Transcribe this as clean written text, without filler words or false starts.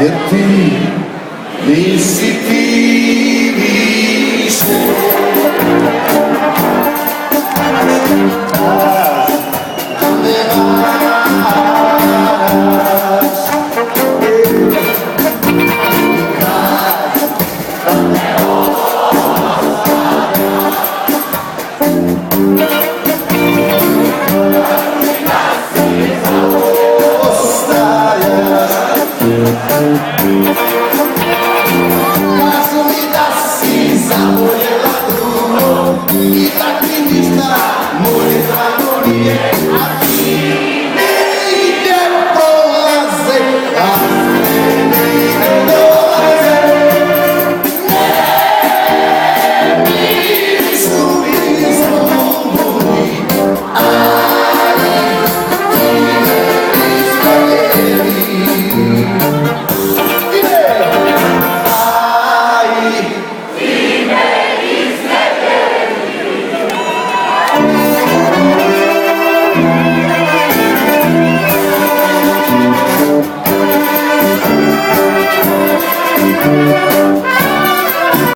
jer ti nisi ti više. Ne varaš, kad me kažu mi da si zavoljela drugo i da ti ništa moje drago nije, a ti ne ide prolaze, a ne ide dolaze. Ne, mi su izgubili, ali ti me ispavljeni.